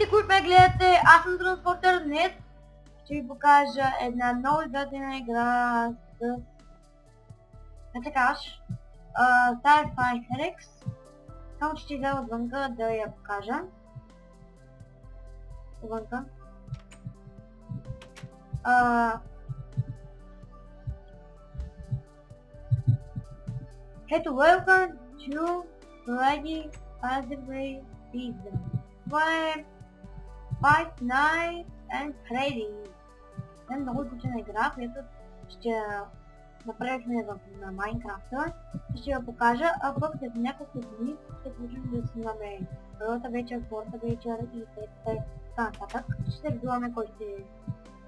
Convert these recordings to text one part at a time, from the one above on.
Здравейте, които ме гледате, аз съм Транспортер. Днес ще ви покажа една много издадена игра с Атакаш Sci-Fi Helix. Само че ще излея отвънка да я покажа. Отвънка. Ето, welcome to Ready Algebra Pizza. Това е Five Nights and Freddy's. Това е много готина игра, която ще направихме на Майнкрафта. Ще я покажа, а пък след няколко дни ще получим да снимаме първата вечер, втората вечер и така нататък. Ще видуваме кой ще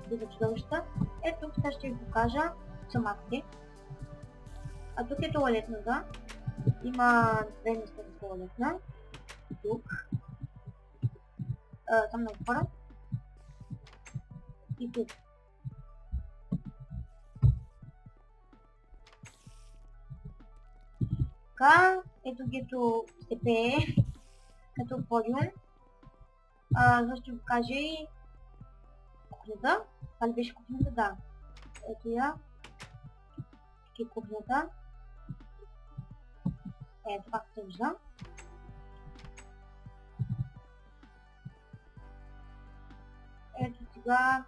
бъде чудовища. Ето, сега ще ви покажа саматите. А тук е туалетната. Има две места за туалетна. Тук. Там много хора. И тук. Така, ето гето се пее като подиум. За ще ви покажа и кухнята. Това ли беше кухнята? Да. Ето я. Тук е кухнята. Ето как се вижда. Ето сега,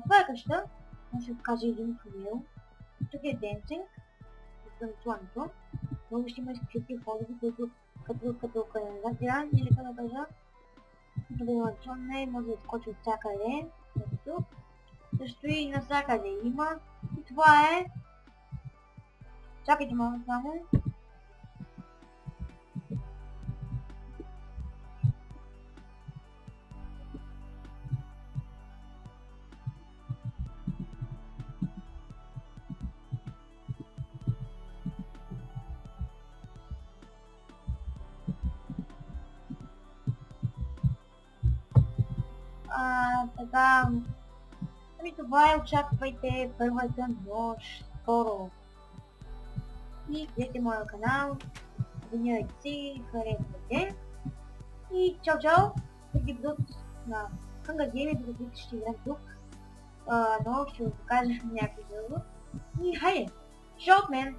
това е къща. Ще ви покажа един фамил. Тук е денсинг. Тук е танцуването. Много ще има изключителни ходове, които като канализация или като кажа. Като вентилационна може да изкочи от всякъде. Ето тук. Също и навсякъде има. И това е... Чакайте малко само. Така, ами това е, очаквайте първата нощ скоро. И гледайте моя канал, абонирайте си, харесвайте. И чао-чао, всеки епизод на Hunger Games, докато ще играем тук. Но ще ви покажа някакви друго. И хайде, шоу от мен!